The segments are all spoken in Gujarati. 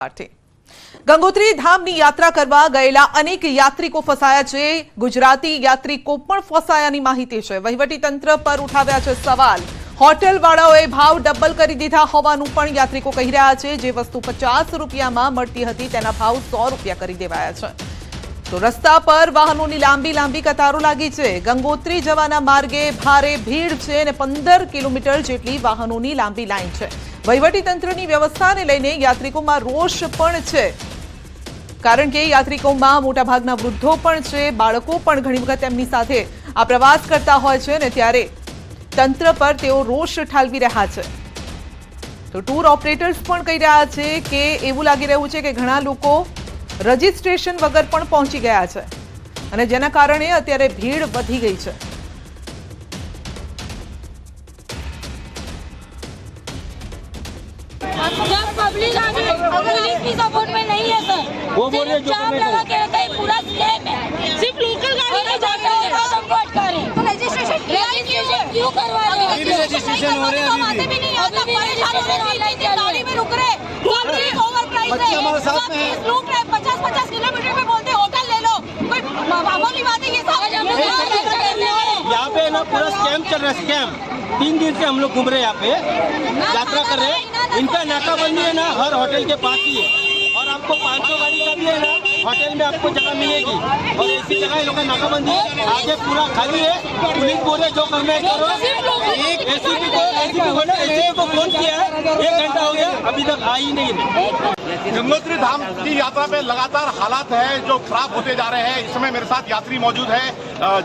ગંગોત્રી ધામની યાત્રા કરવા ગયેલા અનેક યાત્રિકો ફસાયા છે। ગુજરાતી યાત્રિકો પણ ફસાયાની માહિતી છે। વહીવટી તંત્ર પર ઉઠાવ્યા છે સવાલ। હોટેલવાળાઓએ ભાવ ડબલ કરી દીધા હોવાનું પણ યાત્રિકો કહી રહ્યા છે। જે વસ્તુ 50 રૂપિયામાં મળતી હતી તેના ભાવ 100 રૂપિયા કરી દેવાયા છે। તો રસ્તા પર વાહનોની લાંબી કતારો લાગી છે। ગંગોત્રી જવાના માર્ગે ભારે ભીડ છે અને 15 કિલોમીટર જેટલી વાહનોની લાંબી લાઈન છે। વહીવટી તંત્રની વ્યવસ્થાને લઈને યાત્રિકોમાં રોષ પણ છે, કારણ કે યાત્રિકોમાં મોટાભાગના વૃદ્ધો પણ છે, બાળકો પણ ઘણી વખત તેમની સાથે આ પ્રવાસ કરતા હોય છે અને ત્યારે તંત્ર પર તેઓ રોષ ઠાલવી રહ્યા છે। તો ટૂર ઓપરેટર્સ પણ કહી રહ્યા છે કે એવું લાગી રહ્યું છે કે ઘણા લોકો રજીસ્ટ્રેશન વગર પણ પહોંચી ગયા છે અને જેના કારણે અત્યારે ભીડ વધી ગઈ છે। पब्लिक पुलिस की सपोर्ट में नहीं है सर। वो बोलिए जो लगा के रहता है पूरा स्कैम है। सिर्फ लोकल गाड़ी में जाके हमको अटका रहे हैं। रजिस्ट्रेशन क्यों करवा रहे हैं? रजिस्ट्रेशन हो रहे हैं, हम आते भी नहीं है। मतलब परेशान हो रहे हैं, गाड़ी में रुक रहे हैं, ओवर प्राइस है, सब चीज लूट रहे हैं। 50-50 किलोमीटर पे बोलते होटल ले लो, कोई मामूली बात है ये सब। यहाँ पे ना पूरा स्कैम चल रहा है। स्कैम 3 दिन से हम लोग घूम रहे हैं, यहाँ पे यात्रा कर रहे हैं। इनका नाकाबंदी है ना हर होटल के पास ही है और आपको 500 गाड़ी का भी है ना होटल में आपको जगह मिलेगी और ऐसी जगह लोग नाकाबंदी है। आगे पूरा खाली है। पुलिस बोले जो करना है करो। एक एसीपी को फोन किया है, 1 घंटा हो गया अभी तक आ ही नहीं है। गंगोत्री धाम की यात्रा पे लगातार हालात है जो खराब होते जा रहे हैं। इस समय मेरे साथ यात्री मौजूद है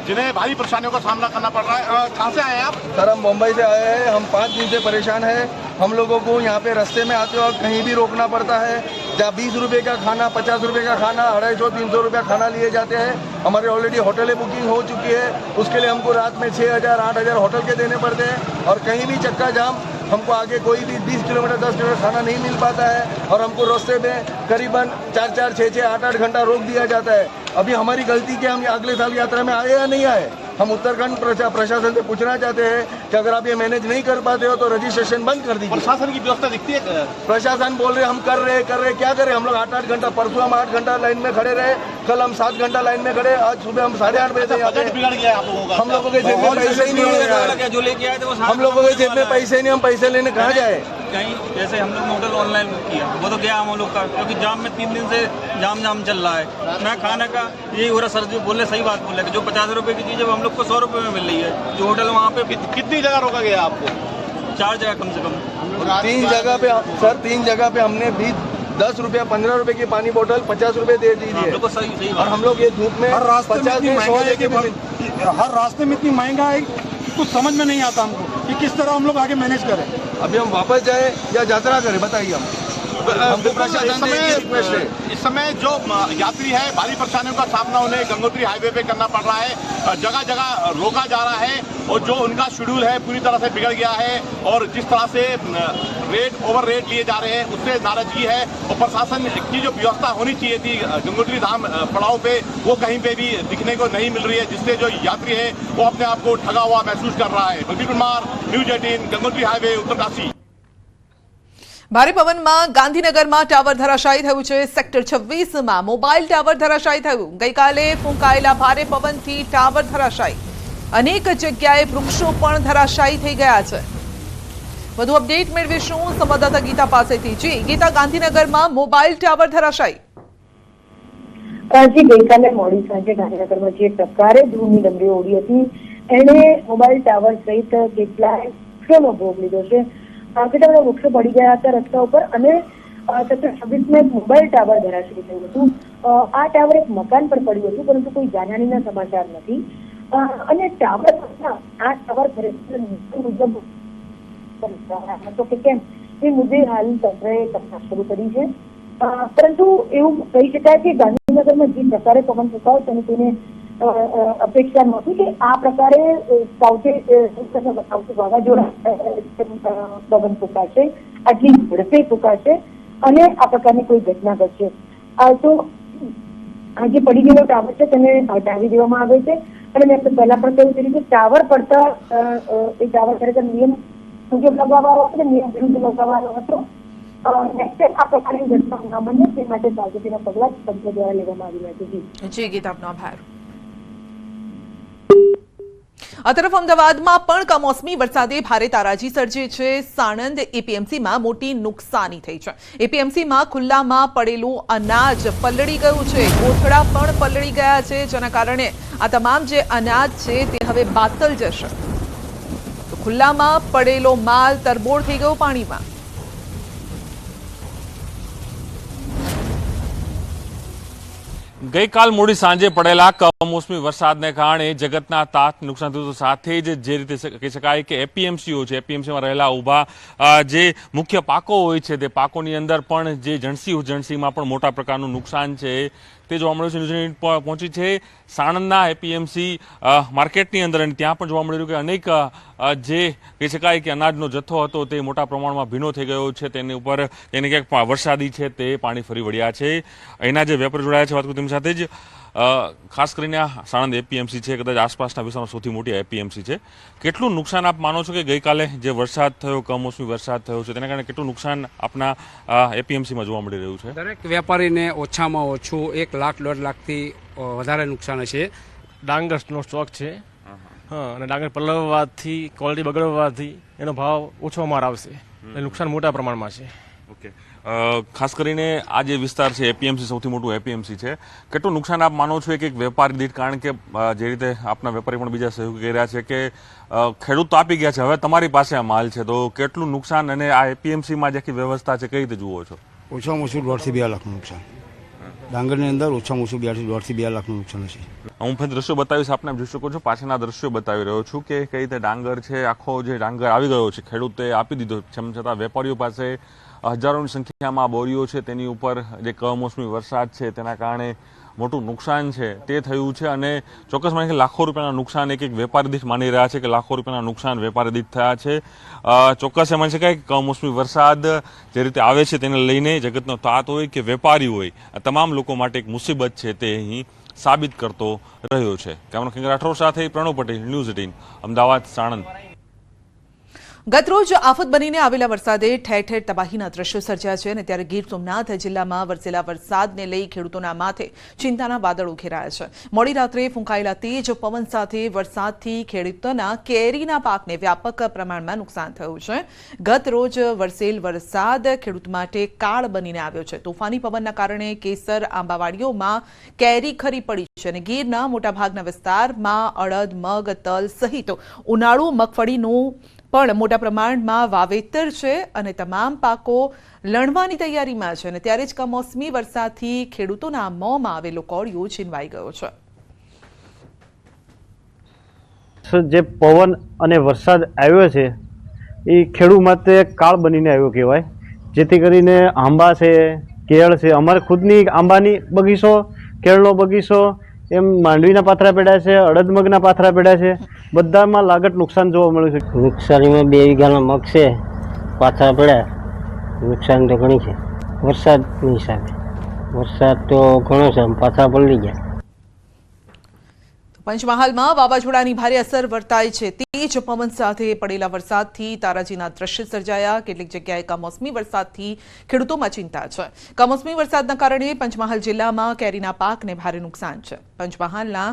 जिन्हें भारी परेशानियों का सामना करना पड़ रहा है। कहाँ से आए हैं आप? सर हम मुंबई से आए हैं। हम 5 दिन से परेशान हैं। हम लोगों को यहाँ पे रास्ते में आते वक्त कहीं भी रोकना पड़ता है। जहाँ 20 रुपये का खाना, 50 रुपये का खाना, 250-300 रुपया खाना लिए जाते हैं। हमारे ऑलरेडी होटलें बुकिंग हो चुकी है, उसके लिए हमको रात में 6,000-8,000 होटल के देने पड़ते हैं और कहीं भी चक्का जाम। हमको आगे कोई भी 20 किलोमीटर 10 किलोमीटर खाना नहीं मिल पाता है और हमको रास्ते में करीबन 4-4, 6-6, 8-8 घंटा रोक दिया जाता है। अभी हमारी गलती कि हम अगले साल यात्रा में आए या नहीं आए। हम उत्तराखंड प्रशासन से पूछना चाहते हैं कि अगर आप ये मैनेज नहीं कर पाते हो तो रजिस्ट्रेशन बंद कर दीजिए। प्रशासन की व्यवस्था दिखती है? प्रशासन बोल रहे हम कर रहे क्या करें। हम लोग 8-8 घंटा, परसों हम 8 घंटा लाइन में खड़े रहे, कल हम 7 घंटा लाइन में खड़े, आज सुबह हम 8:30 बजे से बजट बिगड़ गया है आप लोगों का। हम लोगों के जेब में पैसे ही नहीं है। जो लेके आए थे वो हम लोगों के जेब में पैसे नहीं, हम पैसे लेने कहाँ जाए? कहीं जैसे हम लोग ने होटल ऑनलाइन बुक किया वो तो गया हम लोग का, क्योंकि जाम में 3 दिन से जाम चल रहा है ना। खाने का यही हो रहा। सर जो बोले सही बात बोले कि जो 50 रुपये की चीज़ है वो हम लोग को 100 रुपये में मिल रही है। जो होटल वहाँ पे कितनी जगह रोका गया आपको? 4 जगह कम से कम। 3 जगह पे सर, 3 जगह पे हमने भी 10 रुपया 15 रुपए की पानी बोतल 50 रुपए दे दी है। सही और हम लोग ये धूप में 50 में 100 लेके हर रास्ते में इतनी महंगा है, कुछ समझ में नहीं आता हमको कि किस तरह हम लोग आगे मैनेज करें। अभी हम वापस जाए या यात्रा करें, बताइए हमको प्रशासन से एक रिक्वेस्ट है। इस समय जो यात्री है भारी परेशानियों का सामना उन्हें गंगोत्री हाईवे पे करना पड़ रहा है। जगह जगह रोका जा रहा है और जो उनका शेड्यूल है पूरी तरह से बिगड़ गया है और जिस तरह से ओवर रेट लिए जा रहे हैं उससे नाराजगी है। और प्रशासन की जो व्यवस्था होनी चाहिए थी गंगोत्री धाम पड़ाव पे वो कहीं पे भी दिखने को नहीं मिल रही है, जिससे जो यात्री है वो अपने आप को ठगा हुआ महसूस कर रहा है। Balbir Kumar, news 18, Gangotri highway, Uttarkashi. भारे पवનમાં ગાંધીનગરમાં ટાવર ધરાશાયી થયું છે। સેક્ટર 26માં મોબાઈલ ટાવર ધરાશાયી થયું। ગઈકાલે ફૂંકાયેલા ભારે પવનથી ટાવર ધરાશાયી, અનેક જગ્યાએ વૃક્ષો પણ ધરાશાયી થઈ ગયા છે। વધુ અપડેટ મેળવીશું સંવાદદાતા ગીતા પાસેથી। જી ગીતા, ગાંધીનગરમાં મોબાઈલ ટાવર ધરાશાયી। जी गईकाले मोड़ी सांजे गांधीनगर में जे टक्कारे धूळनी डमरी ओडी हती एणे मोबाइल टावर सहित કેટલાય વૃક્ષોનો ભોગ લીધો છે। કેટલા બધા વૃક્ષો પડી ગયા હતા રસ્તા ઉપર અને સેક્ટર 26 में મોબાઈલ ટાવર ધરાશાયી થયું હતું। આ ટાવર એક મકાન પર પડ્યું હતું, પરંતુ કોઈ જાનહાનિના સમાચાર નથી। અને ટાવર આ ટાવર ખરેખર મુજબ હતો કે કેમ એ મુદ્દે હાલ તંત્રએ તપાસ શરૂ કરી છે। પરંતુ એવું કહી શકાય કે ગાંધીનગરમાં જે પ્રકારે પવન ફૂંકાયો તેને કોઈને અપેક્ષા નહોતી કે આ પ્રકારે સાઉથી વાવાઝોડા પવન ફૂંકાશે, આટલી ઝડપે ફૂંકાશે અને આ પ્રકારની કોઈ ઘટના ઘટશે। તો આ જે પડી ગયેલો ટાવર છે તેને હટાવી દેવામાં આવે છે। અને મેં પહેલા પણ કહ્યું હતું કે ટાવર પડતા એ ટાવર ખરેખર નિયમ મુજબ લગાવવાનો હતો, નિયમ વિરુદ્ધ લગાવવાનો હતો। નેક્સ્ટ આ પ્રકારની ઘટના ન બને તે માટે સાવચેતીના પગલાં તંત્ર દ્વારા લેવામાં આવી રહ્યા છે. જી ગીત આપનો આભાર. આ તરફ અમદાવાદમાં પણ કમોસમી વરસાદે ભારે તારાજી સર્જી છે. સાણંદ એપીએમસીમાં મોટી નુકસાની થઈ છે. એપીએમસીમાં ખુલ્લામાં પડેલું અનાજ પલળી ગયું છે, કોથળા પણ પલળી ગયા છે, જેના કારણે આ તમામ જે અનાજ છે તે હવે બાતલ જશે. તો ખુલ્લામાં પડેલો માલ તરબોળ થઈ ગયો પાણીમાં. ગઈકાલ મોડી સાંજે પડેલા કમોસમી વરસાદને કારણે જગતના તાત નુકસાન થયું. સાથે જ જે રીતે કહી શકાય કે એપીએમસીઓ છે, એપીએમસીમાં રહેલા ઊભા જે મુખ્ય પાકો હોય છે તે પાકોની અંદર પણ જે જણસીમાં પણ મોટા પ્રકારનું નુકસાન છે તે જોવા મળ્યું છે. ન્યૂઝ 18 પહોંચી છે સાણંદના એપીએમસી માર્કેટની અંદર અને ત્યાં પણ જોવા મળી રહ્યું કે અનેક જે કહી શકાય કે અનાજનો જથ્થો હતો તે મોટા પ્રમાણમાં ભીનો થઈ ગયો છે. તેની ઉપર તેને ક્યાંક વરસાદી છે તે પાણી ફરી વળ્યા છે. અહીંના જે વેપારી જોડાયા છે વાત કરું તેમની સાથે જ ખાસ કરીને સાણંદ એપીએમસી છે, કદાચ આસપાસના વિસ્તારમાં સૌથી મોટી એપીએમસી છે. કેટલું નુકસાન આપ માનો છો કે ગઈકાલે જે વરસાદ થયો, કમોસમી વરસાદ થયો છે, તેના કારણે કેટલું નુકસાન આપના એપીએમસીમાં જોવા મળી રહ્યું છે? દરેક વેપારીને ઓછામાં ઓછું 1 લાખ 1.5 લાખથી વધારે નુકસાન હશે. ડાંગરનો સ્ટોક છે, હા, અને ડાંગર પલળવાથી, ક્વોલિટી બગડવાથી એનો ભાવ ઓછો માર આવશે. નુકસાન મોટા પ્રમાણમાં છે. ઓકે, ખાસ કરીને આ જે વિસ્તાર છે એપીએમસી સૌથી મોટું એપીએમસી છે, કેટલું નુકસાન આપ માનો છો એક વેપારી દીઠ? કારણ કે જે રીતે આપના વેપારી પણ બીજા સહયોગ કરી રહ્યા છે કે ખેડૂત તો આપી ગયા છે, હવે તમારી પાસે આ માલ છે, તો કેટલું નુકસાન અને આ એપીએમસીમાં જે આખી વ્યવસ્થા છે કઈ રીતે જુઓ છો? ઓછામાં ઓછું 1.5 થી 2 લાખનું નુકસાન ડાંગરની અંદર ઓછામાં ઓછું 1.5 થી 2 લાખનું નુકસાન છે. હું ફરી દ્રશ્યો બતાવીશ આપને, જોઈ શકો છો પાછળના દ્રશ્યો બતાવી રહ્યો છું કે કઈ રીતે ડાંગર છે, આખો જે ડાંગર આવી ગયો છે, ખેડૂતે આપી દીધો, તેમ છતાં વેપારીઓ પાસે હજારોની સંખ્યામાં બોરીઓ છે, તેની ઉપર જે કમોસમી વરસાદ છે તેના કારણે મોટું નુકસાન છે તે થયું છે. અને ચોક્કસ માની કે લાખો રૂપિયાના નુકસાન એક વેપારી દીઠ માની રહ્યા છે કે લાખો રૂપિયાના નુકસાન વેપારી દીઠ થયા છે. ચોક્કસ એ માની શકાય કે કમોસમી વરસાદ જે રીતે આવે છે તેને લઈને જગતનો તાત હોય કે વેપારી હોય, આ તમામ લોકો માટે એક મુસીબત છે તે અહીં સાબિત કરતો રહ્યો છે. કેમેરા કિંગ રાઠોડ સાથે પ્રણવ પટેલ, ન્યૂઝ 18 અમદાવાદ, સાણંદ. ગતરોજ આફત બનીને આવેલા વરસાદે ઠેર ઠેર તબાહીના દ્રશ્યો સર્જ્યા છે. અને ત્યારે ગીર સોમનાથ જિલ્લામાં વરસેલા વરસાદને લઈ ખેડૂતોના માથે ચિંતાના વાદળો ઘેરાયા છે. મોડી રાત્રે ફૂંકાયેલા તેજ પવન સાથે વરસાદથી ખેડૂતોના કેરીના પાકને વ્યાપક પ્રમાણમાં નુકસાન થયું છે. ગતરોજ વરસેલ વરસાદ ખેડૂત માટે કાળ બનીને આવ્યો છે. તોફાની પવનના કારણે કેસર આંબાવાડીઓમાં કેરી ખરી પડી છે અને ગીરના મોટાભાગના વિસ્તારમાં અડદ, મગ, તલ સહિત ઉનાળુ મગફળીનું પણ મોટા પ્રમાણમાં વાવેતર છે અને તમામ પાકો લણવાની તૈયારીમાં છે. અને ત્યારે જ કમોસમી વરસાદથી ખેડૂતોના મોંમાં આવેલો કોળિયો છીનવાઈ ગયો છે. જે પવન અને વરસાદ આવ્યો છે એ ખેડૂત માટે કાળ બનીને આવ્યો કહેવાય. જેથી કરીને આંબા છે, કેળ છે, અમારે ખુદની આંબાની બગીચો, કેળનો બગીચો, એમ માંડવીના પાથરા પડ્યા છે, અડદ મગના પાથરા પડ્યા છે, બધામાં લાગત નુકસાન જોવા મળ્યું છે. નુકસાનીમાં 2 વીઘાના મગ છે, પાથરા પડ્યા, નુકસાન તો ઘણી છે. વરસાદની હિસાબે વરસાદ તો ઘણો છે, પાથરા પલળી ગયા. પંચમહાલમાં વાવાઝોડાની ભારે અસર વર્તાય છે. તેજ પવન સાથે પડેલા વરસાદથી તારાજીના દ્રશ્ય સર્જાયા. કેટલીક જગ્યાએ કમોસમી વરસાદથી ખેડૂતોમાં ચિંતા છે. કમોસમી વરસાદના કારણે પંચમહાલ જિલ્લામાં કેરીના પાકને ભારે નુકસાન છે. પંચમહાલના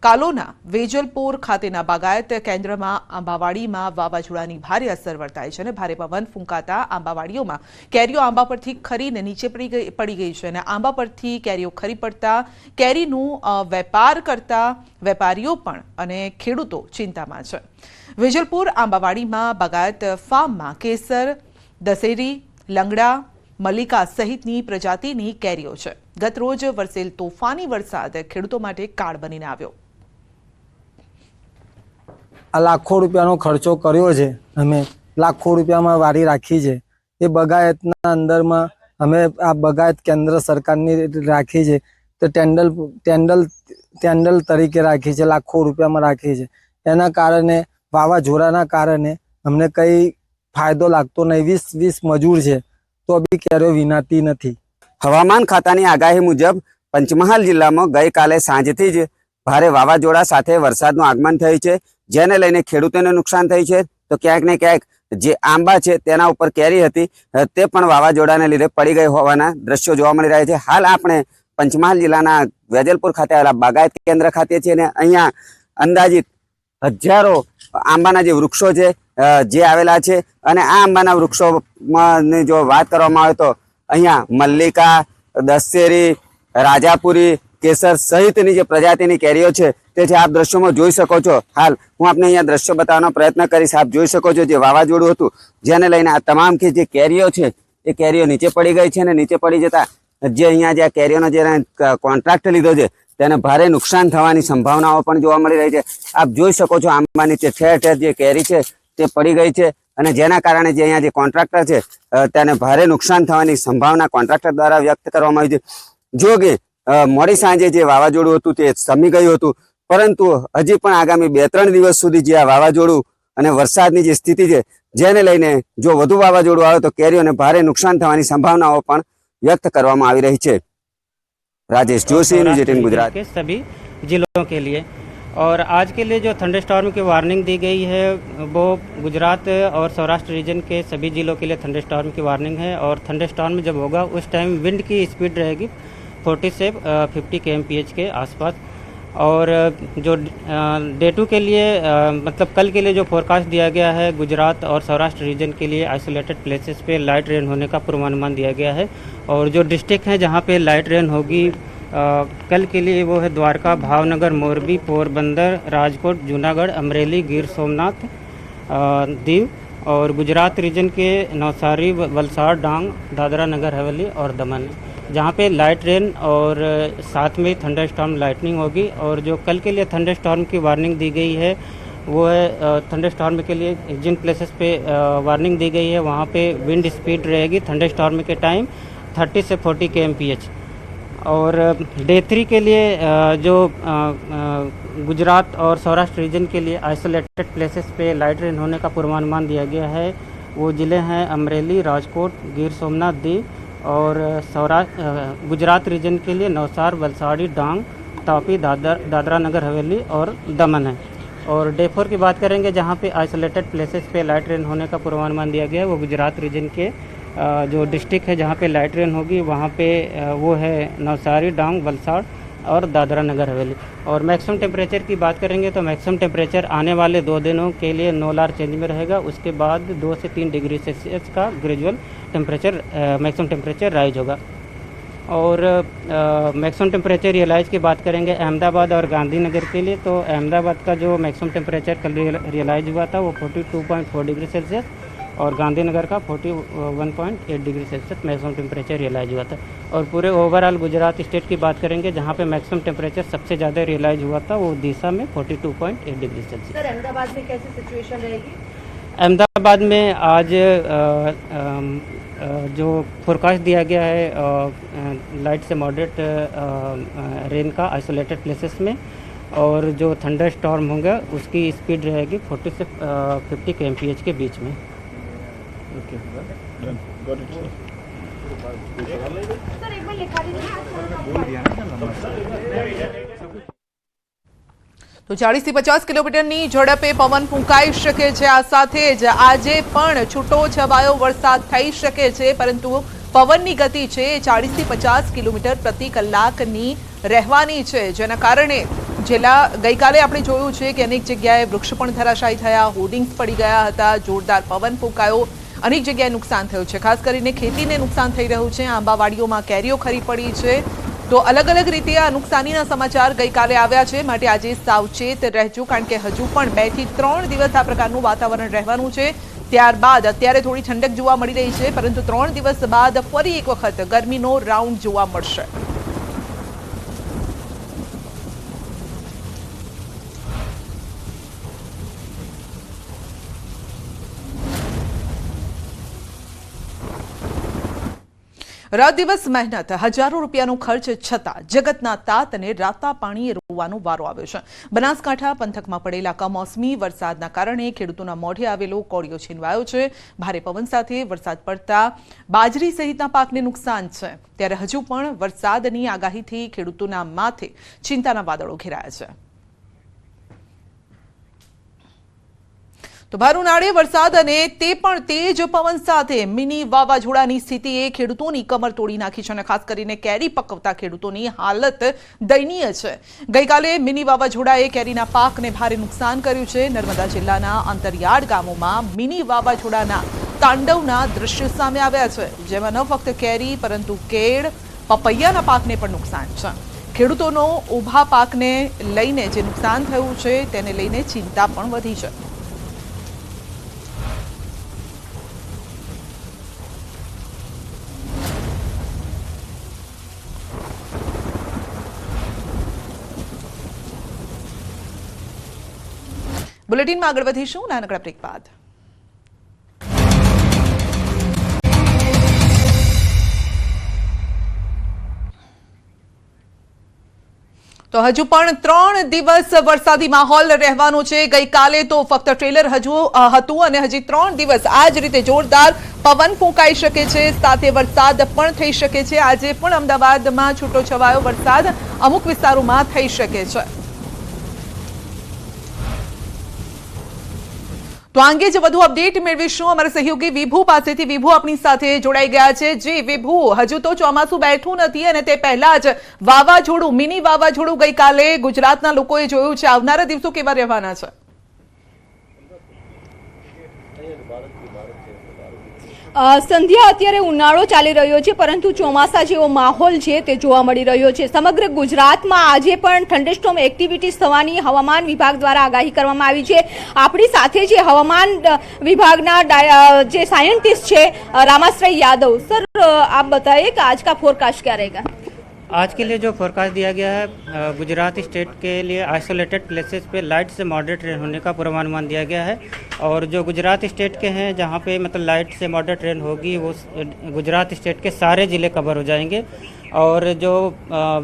કાલોના વેજલપોર ખાતેના બાગાયત કેન્દ્રમાં આંબાવાડીમાં વાવાઝોડાની ભારે અસર વર્તાય છે અને ભારે પવન ફૂંકાતા આંબાવાડીઓમાં કેરીઓ આંબા પરથી ખરીને નીચે પડી ગઈ છે અને આંબા પરથી કેરીઓ ખરી પડતા કેરીનું વેપાર કરતા વેપારીઓ પણ અને ખેડૂતો ચિંતામાં છે. વેજલપુર આંબાવાડીમાં બાગાયત ફાર્મમાં કેસર, દશેરી, લંગડા, મલ્લિકા સહિતની પ્રજાતિની કેરીઓ છે. ગતરોજ વરસેલ તોફાની વરસાદ ખેડૂતો માટે કાળ બનીને આવ્યો. લાખો રૂપિયાનો ખર્ચો કર્યો છે, અમે લાખો રૂપિયામાં વાડી રાખી છે. એ બગાયતના અંદરમાં અમે આ બગાયત કેન્દ્ર સરકારની રાખી છે, તો ટેન્ડલ તરીકે રાખી છે, લાખો રૂપિયામાં રાખી છે. એના કારણે વાવાઝોડાના કારણે અમને કંઈ ફાયદો લાગતો નહીં. 20 મજૂર છે તો બી કેરીઓ વિનાતી નથી. હવામાન ખાતાની આગાહી મુજબ પંચમહાલ જિલ્લામાં ગઈકાલે સાંજથી જ ભારે વાવાઝોડા સાથે વરસાદનું આગમન થયું છે, જેને લઈને ખેડૂતોને નુકસાન થયું છે. તો ક્યાંક ને ક્યાંક જે આંબા છે તેના ઉપર કેરી હતી તે પણ વાવાઝોડાને લીધે પડી ગઈ હોવાના દ્રશ્યો જોવા મળી રહ્યા છે. હાલ આપણે પંચમહાલ જિલ્લાના વેજલપુર ખાતે આવેલા બાગાયત કેન્દ્ર ખાતે છે અને અહીંયા અંદાજિત હજારો આંબાના જે વૃક્ષો છે જે આવેલા છે અને આ આંબાના વૃક્ષોમાં જો વાત કરવામાં આવે તો અહીંયા મલ્લિકા, દશેરી, રાજાપુરી, કેસર સહિતની જે પ્રજાતિની કેરીઓ છે તે છે આપ દ્રશ્યોમાં જોઈ શકો છો. હાલ હું આપને અહીંયા દ્રશ્યો બતાવવાનો પ્રયત્ન કરીશ. આપ જોઈ શકો છો જે વાવાઝોડું હતું જેને લઈને આ તમામ જે કેરીઓ છે એ કેરીઓ નીચે પડી ગઈ છે અને નીચે પડી જતા જે અહીંયા જે કેરીઓનો જે કોન્ટ્રાક્ટ લીધો છે તેને ભારે નુકસાન થવાની સંભાવનાઓ પણ જોવા મળી રહી છે. આપ જોઈ શકો છો આંબાની જે ઠેર ઠેર જે કેરી છે તે પડી ગઈ છે અને જેના કારણે જે અહીંયા જે કોન્ટ્રાક્ટર છે તેને ભારે નુકસાન થવાની સંભાવના કોન્ટ્રાક્ટર દ્વારા વ્યક્ત કરવામાં આવી છે. જો કે મોડી સાંજે જે વાવાઝોડું હતું તે શમી ગયું હતું, પરંતુ હજી પણ આગામી 2-3 દિવસ સુધી જે આ વાવાઝોડું અને વરસાદની જે સ્થિતિ છે જેને લઈને જો વધુ વાવાઝોડું આવે તો કેરીઓને ભારે નુકસાન થવાની સંભાવનાઓ પણ વ્યक्त કરવામાં આવી રહી છે. राजेश जोशी, न्यूज़ 18 गुजरात के सभी जिलों के लिए। और आज के लिए जो थंडर स्टॉर्म की वार्निंग दी गई है वो गुजरात और सौराष्ट्र रीजन के सभी जिलों के लिए थंडर स्टॉर्म की वार्निंग है। और थंडर स्टॉर्म जब होगा उस टाइम विंड की स्पीड रहेगी 40 से 50 kmph के आसपास। और जो डे 2 के लिए मतलब कल के लिए जो फोरकास्ट दिया गया है गुजरात और सौराष्ट्र रीजन के लिए आइसोलेटेड प्लेसेस पे लाइट रेन होने का पूर्वानुमान दिया गया है। और जो डिस्ट्रिक्ट हैं जहाँ पे लाइट रेन होगी कल के लिए वो है द्वारका, भावनगर, मोरबी, पोरबंदर, राजकोट, जूनागढ़, अमरेली, गिर सोमनाथ, दीव। और गुजरात रीजन के नवसारी, वलसाड़, डांग, दादरा नगर हवेली और दमन, जहाँ पे लाइट रेन और साथ में थंडर स्टॉर्म लाइटनिंग होगी। और जो कल के लिए थंडर स्टॉर्म की वार्निंग दी गई है वो है थंडर स्टॉर्म के लिए जिन प्लेसेस पे वार्निंग दी गई है वहाँ पे विंड स्पीड रहेगी थंडर स्टॉर्म के टाइम 30 से 40 kmph। और डे 3 के लिए जो गुजरात और सौराष्ट्र रीजन के लिए आइसोलेटेड प्लेसेस पे लाइट रेन होने का पूर्वानुमान दिया गया है वो ज़िले हैं अमरेली, राजकोट, गिर सोमनाथ, दीव। और गुजरात रीजन के लिए नवसार, वलसाड़ी, डांग, तापी, दादरा नगर हवेली और दमन है। और डे 4 की बात करेंगे जहाँ पे आइसोलेटेड प्लेसेस पे लाइट रेन होने का पूर्वानुमान दिया गया है वो गुजरात रीजन के जो डिस्ट्रिक्ट है जहाँ पे लाइट रेन होगी वहाँ पे वो है नवसारी, डांग, वलसाड़ और दादरा नगर हवेली। और मैक्सिमम टेम्परेचर की बात करेंगे तो मैक्सिमम टेम्परेचर आने वाले 2 दिनों के लिए नो लार चेंज में रहेगा। उसके बाद 2 से 3 डिग्री सेल्सियस का gradual temperature maximum temperature rise होगा। और मैक्सिमम टेम्परेचर रियलाइज की बात करेंगे अहमदाबाद और गांधीनगर के लिए तो अहमदाबाद का जो मैक्सिमम टेम्परेचर कल रियलाइज हुआ था वो 42.4 डिग्री सेल्सियस और गांधीनगर का 41.8 degree Celsius maximum temperature realise हुआ था। और पूरे ओवरऑल गुजरात स्टेट की बात करेंगे जहाँ पे मैक्सिमम टेम्परेचर सबसे ज़्यादा रियलाइज हुआ था वो दिशा में 42.8 डिग्री सेल्सियस। सर अहमदाबाद में कैसी सिचुएशन रहेगी? अहमदाबाद में आज जो फोरकास्ट दिया गया है लाइट से मॉडरेट रेन का आइसोलेटेड प्लेसेस में। और जो थंडर स्टॉर्म होगा उसकी स्पीड रहेगी 40 से 50 kmph के बीच में। તો 40 થી 50 કિલોમીટરની ઝડપે પવન ફૂંકાઈ શકે છે। આ સાથે જ આજે પણ છૂટો છવાયો વરસાદ થઈ શકે છે, પરંતુ પવનની ગતિ છે 40 થી 50 કિલોમીટર પ્રતિ કલાકની રહેવાની છે, જેના કારણે ગઈકાલે આપણે જોયું છે કે અનેક જગ્યાએ વૃક્ષ પણ ધરાશાયી થયા, હોર્ડિંગ્સ પડી ગયા હતા, જોરદાર પવન ફૂંકાયો, અનેક જગ્યાએ નુકસાન થયું છે। ખાસ કરીને ખેતીને નુકસાન થઈ રહ્યું છે, આંબાવાડીઓમાં કેરીઓ ખરી પડી છે। તો અલગ અલગ રીતે આ નુકસાનીના સમાચાર ગઈકાલે આવ્યા છે, માટે આજે સાવચેત રહેજો, કારણ કે હજુ પણ 2 થી 3 દિવસ આ પ્રકારનું વાતાવરણ રહેવાનું છે। ત્યારબાદ અત્યારે થોડી ઠંડક જોવા મળી રહી છે, પરંતુ 3 દિવસ બાદ ફરી એક વખત ગરમીનો રાઉન્ડ જોવા મળશે। રાત દિવસ મહેનત, હજારો રૂપિયાનો ખર્ચ છતાં જગતના તાત અને રાતા પાણીએ રોવાનો વારો આવ્યો છે। બનાસકાંઠા પંથકમાં પડેલા કમોસમી વરસાદના કારણે ખેડૂતોના મોઢે આવેલો કોળિયો છીનવાયો છે। ભારે પવન સાથે વરસાદ પડતા બાજરી સહિતના પાકને નુકસાન છે, ત્યારે હજુ પણ વરસાદની આગાહીથી ખેડૂતોના માથે ચિંતાના વાદળો ઘેરાયા છે। તો ભર ઉનાળે વરસાદ અને તે પણ તેજ પવન સાથે મિની વાવાઝોડાની સ્થિતિએ ખેડૂતોની કમર તોડી નાખી છે અને ખાસ કરીને કેરી પકવતા ખેડૂતોની હાલત દયનીય છે। ગઈકાલે મિની વાવાઝોડાએ કેરીના પાકને ભારે નુકસાન કર્યું છે। નર્મદા જિલ્લાના અંતરિયાળ ગામોમાં મિની વાવાઝોડાના તાંડવના દ્રશ્યો સામે આવ્યા છે, જેમાં ન ફક્ત કેરી પરંતુ કેળ, પપૈયાના પાકને પણ નુકસાન છે। ખેડૂતોનો ઊભા પાકને લઈને જે નુકસાન થયું છે તેને લઈને ચિંતા પણ વધી છે। બુલેટિનમાં આગળ વધીશું નાનકડા બ્રેક બાદ। તો હજુ પણ 3 દિવસ વરસાદી માહોલ રહેવાનો છે। ગઈકાલે તો ફક્ત ટ્રેલર હજુ હતું અને હજી 3 દિવસ આ જ રીતે જોરદાર પવન ફૂંકાઈ શકે છે, સાથે વરસાદ પણ થઈ શકે છે। આજે પણ અમદાવાદમાં છૂટોછવાયો વરસાદ અમુક વિસ્તારોમાં થઈ શકે છે। તો આ અંગે જે વધુ અપડેટ મેળવીશું અમારા સહયોગી વિભુ પાસેથી। વિભુ આપણી સાથે જોડાઈ ગયા છે। જી વિભુ, હજુ તો ચોમાસું બેઠું નથી અને તે પહેલા જ વાવાઝોડું, મિની વાવાઝોડું ગઈકાલે ગુજરાતના લોકોએ જોયું છે। આવનારા દિવસો કેવા રહેવાના છે? સંધ્યા, અત્યારે ઉનાળો ચાલી રહ્યો છે પરંતુ ચોમાસા જેવો માહોલ છે તે જોવા મળી રહ્યો છે। સમગ્ર ગુજરાતમાં આજે પણ થંડરસ્ટોર્મ એક્ટિવિટીઝ થવાની હવામાન વિભાગ દ્વારા આગાહી કરવામાં આવી છે। આપણી સાથે જે હવામાન વિભાગના જે साइंटिस्ट છે रामाश्रय यादव, सर आप बताइए कि आज का फोरकास्ट क्या रहेगा? आज के लिए जो फोरकास्ट दिया गया है, गुजरात स्टेट के लिए आइसोलेटेड प्लेसेस पे लाइट से मॉडरेट रेन होने का पूर्वानुमान दिया गया है। और जो गुजरात स्टेट के हैं जहाँ पे मतलब लाइट से मॉडरेट रेन होगी वो गुजरात स्टेट के सारे ज़िले कवर हो जाएंगे। और जो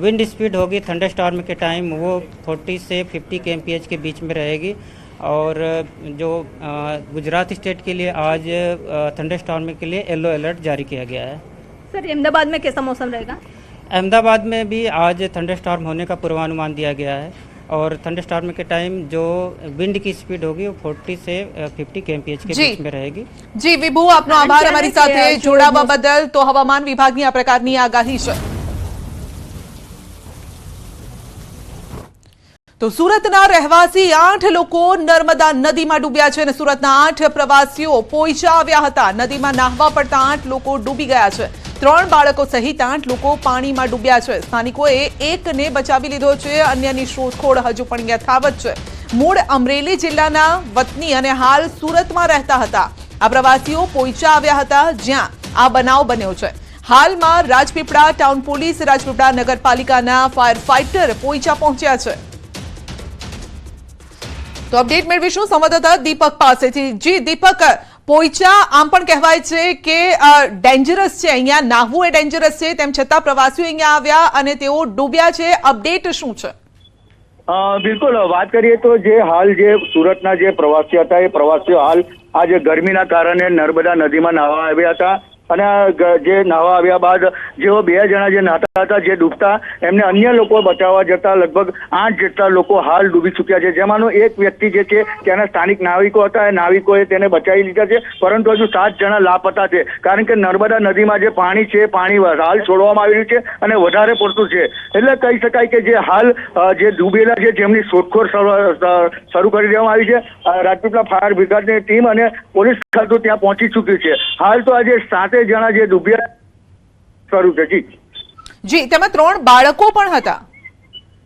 विंड स्पीड होगी थंडरस्टॉर्म के टाइम वो 40 से 50 kmph के बीच में रहेगी। और जो गुजरात स्टेट के लिए आज थंडरस्टॉर्म के लिए येलो अलर्ट जारी किया गया है। सर अहमदाबाद में कैसा मौसम रहेगा? अहमदाबाद में भी आज थंडरस्टॉर्म होने का पूर्वानुमान दिया गया है। और थंडरस्टॉर्म के टाइम जो विंड की स्पीड होगी वो 40 से 50 kmph के बीच में रहेगी। जी विभू, आपનો આભાર અમારી સાથે જોડાવા બદલ। તો હવામાન વિભાગની આ પ્રકારની આગાહી છે। તો સુરતના રહેવાસી 8 લોકો નર્મદા નદીમાં ડૂબ્યા છે અને સુરતના 8 પ્રવાસીઓ પોઈચા આવ્યા હતા। નદીમાં નાહવા પડતા 8 લોકો ડૂબી ગયા છે। 3 બાળકો સહિત 8 લોકો પાણીમાં ડૂબ્યા છે। સ્થાનિકોએ એકને બચાવી લીધો છે, અન્યની શોધખોળ હજુ પણ યથાવત છે। મૂળ અમરેલી જિલ્લાના વતની અને હાલ સુરતમાં રહેતા હતા। આ પ્રવાસીઓ પોઈચા આવ્યા હતા જ્યાં આ બનાવ બન્યો છે। હાલમાં રાજપીપળા ટાઉન પોલીસ, રાજપીપળા નગરપાલિકાના ફાયર ફાઇટર પોઈચા પહોંચ્યા છે। તો અપડેટ મેળવીશું સંવાદદાતા દીપક પાસેથી। જી દીપક, પોઈચા આમ પણ કહેવાય છે કે ડેન્જરસ છે, અહીંયા નાહવું એ ડેન્જરસ છે, તેમ છતાં પ્રવાસીઓ અહીંયા આવ્યા અને તેઓ ડૂબ્યા છે। અપડેટ શું છે? બિલકુલ, વાત કરીએ તો જે હાલ જે સુરતના જે પ્રવાસી હતા એ પ્રવાસીઓ હાલ આજે ગરમીના કારણે નર્મદા નદીમાં નાહવા આવ્યા હતા અને જે નાહવા આવ્યા બાદ જેઓ 2 જણા જે નાહતા હતા જે ડૂબતા એમને અન્ય લોકો બચાવવા જતા લગભગ 8 જેટલા લોકો હાલ ડૂબી ચૂક્યા છે। જેમાંનો એક વ્યક્તિ જે છે ત્યાંના સ્થાનિક નાવિકો હતા, એ નાવિકોએ તેને બચાવી લીધા છે, પરંતુ હજુ 7 જણા લાપતા છે। કારણ કે નર્મદા નદીમાં જે પાણી છે પાણી હાલ છોડવામાં આવી રહ્યું છે અને વધારે પડતું છે। એટલે કહી શકાય કે જે હાલ જે ડૂબેલા છે જેમની શોધખોળ શરૂ કરી દેવામાં આવી છે। રાજપીપળા ફાયર બ્રિગેડની ટીમ અને પોલીસ ખાતું ત્યાં પહોંચી ચૂક્યું છે। હાલ તો આજે 7 જણા જે ડૂબ્યા શરૂ છે। જી, તેમાં 3 બાળકો પણ હતા।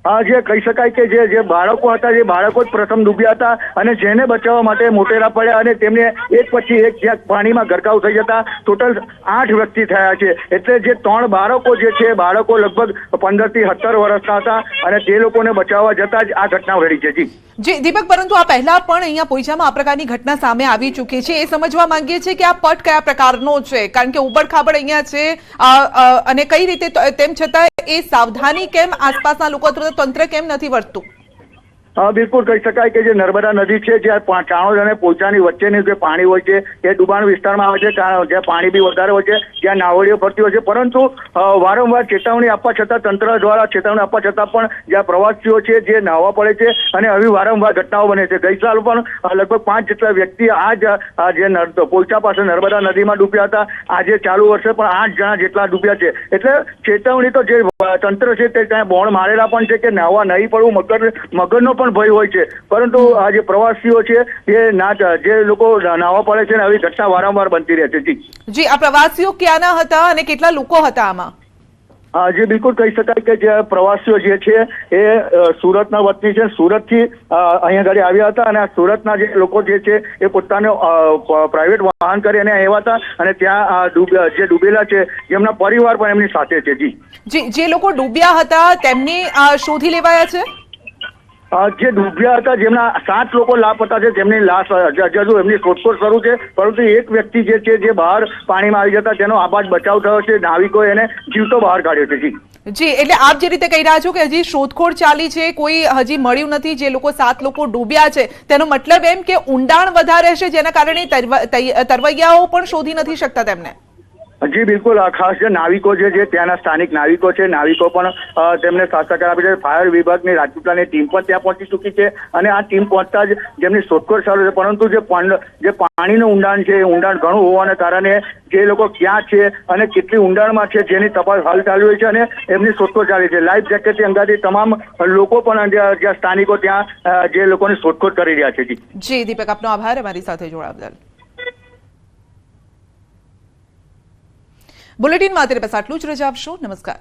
હા, જે કહી શકાય કે જે બાળકો હતા જે બાળકો જ પ્રથમ ડૂબ્યા હતા અને જેને બચાવવા માટે મોટેરા પડ્યા અને તેમને એક પછી એક જ્યાં પાણીમાં ગરકાવ થઈ જતા ટોટલ 8 વ્યક્તિ થયા છે। એટલે જે 3 બાળકો જે છે બાળકો લગભગ 15 થી 17 વર્ષના હતા અને તે લોકોને બચાવવા જતા જ આ ઘટના ઘડી છે। જી દીપક, પરંતુ આ પહેલા પણ અહીંયા પોઈચામાં આ પ્રકારની ઘટના સામે આવી ચૂકી છે। એ સમજવા માંગીએ છીએ કે આ પટ કયા પ્રકારનો છે, કારણ કે ઉબડ-ખાબડ અહીંયા છે અને કઈ રીતે તેમ છતાં એ સાવધાની કેમ આસપાસના લોકો અથવા તંત્ર કેમ નથી વર્તતું? બિલકુલ કહી શકાય કે જે નર્મદા નદી છે જ્યાં ચાણોદ અને પોચાની વચ્ચેની જે પાણી હોય છે એ ડુબાણ વિસ્તારમાં આવે છે જ્યાં પાણી બી વધારે હોય છે, જ્યાં નાવડીઓ ફરતી હોય છે, પરંતુ વારંવાર ચેતવણી આપવા છતાં તંત્ર દ્વારા ચેતવણી આપવા છતાં પણ જ્યાં પ્રવાસીઓ છે જે નાહવા પડે છે અને આવી વારંવાર ઘટનાઓ બને છે. ગઈ સાલ પણ લગભગ 5 જેટલા વ્યક્તિ જે પોચા પાસે નર્મદા નદીમાં ડૂબ્યા હતા. આજે ચાલુ વર્ષે પણ 8 જણા જેટલા ડૂબ્યા છે. એટલે ચેતવણી તો જે તંત્ર છે તે ત્યાં બોર્ડ મારેલા પણ છે કે નાહવા નહીં પડવું, મગરનો પણ ભય હોય છે, પરંતુ આ જે પ્રવાસીઓ છે એ જે લોકો નાહવા પડે છે ને આવી ઘટના વારંવાર બનતી રહે છે. જી, આ પ્રવાસીઓ ક્યાંના હતા અને કેટલા લોકો હતા આમાં? જે બિલકુલ કહી શકાય કે જે પ્રવાસીઓ જે છે એ સુરતના વતની છે. સુરતથી અહીંયા આગળ આવ્યા હતા અને સુરતના જે લોકો જે છે એ પોતાનું પ્રાઇવેટ વાહન કરી અને આવ્યા હતા અને ત્યાં જે ડૂબેલા છે એમના પરિવાર પણ એમની સાથે છે. જી, જે લોકો ડૂબ્યા હતા તેમની શોધી લેવાયા છે? જે ડૂબ્યા હતા જેમના 7 લોકો લાપતા છે, તેમની લાશ હજુ એમની શોધખોળ શરૂ છે, પરંતુ એક વ્યક્તિ જે છે જે બહાર પાણીમાં આવી જતા તેનો આબાદ બચાવ થયો છે. નાવિકોએ એને જીવતો બહાર કાઢ્યો છે. જી, એટલે આપ જે રીતે કહી રહ્યા છો કે હજી શોધખોળ ચાલી છે, કોઈ હજી મળ્યું નથી. જે લોકો 7 લોકો ડૂબ્યા છે તેનો મતલબ એમ કે ઊંડાણ વધારે છે જેના કારણે તરવૈયાઓ પણ શોધી નથી શકતા તેમને. જી બિલકુલ, ખાસ જે નાવિકો છે જે ત્યાંના સ્થાનિક નાવિકો છે, નાવિકો પણ તેમને સાથ સહકાર આપે છે. ફાયર વિભાગની રાજપીપળાની ટીમ પણ ત્યાં પહોંચી ચૂકી છે અને આ ટીમ પહોંચતા જ જેમની શોધખોળ ચાલુ છે, પરંતુ જે પાણીનું ઊંડાણ છે એ ઊંડાણ ઘણું હોવાને કારણે જે લોકો ક્યાં છે અને કેટલી ઊંડાણમાં છે જેની તપાસ હાલ ચાલુ હોય છે અને એમની શોધખોળ ચાલી છે. લાઈફ જેકેટથી અંગાથી તમામ લોકો પણ જ્યાં સ્થાનિકો ત્યાં જે લોકોની શોધખોળ કરી રહ્યા છે. જી દીપક, આપનો આભાર અમારી સાથે જોડાવા બદલ. બુલેટિનમાં અત્યારે બસ આટલું જ. રજા આપશો. નમસ્કાર.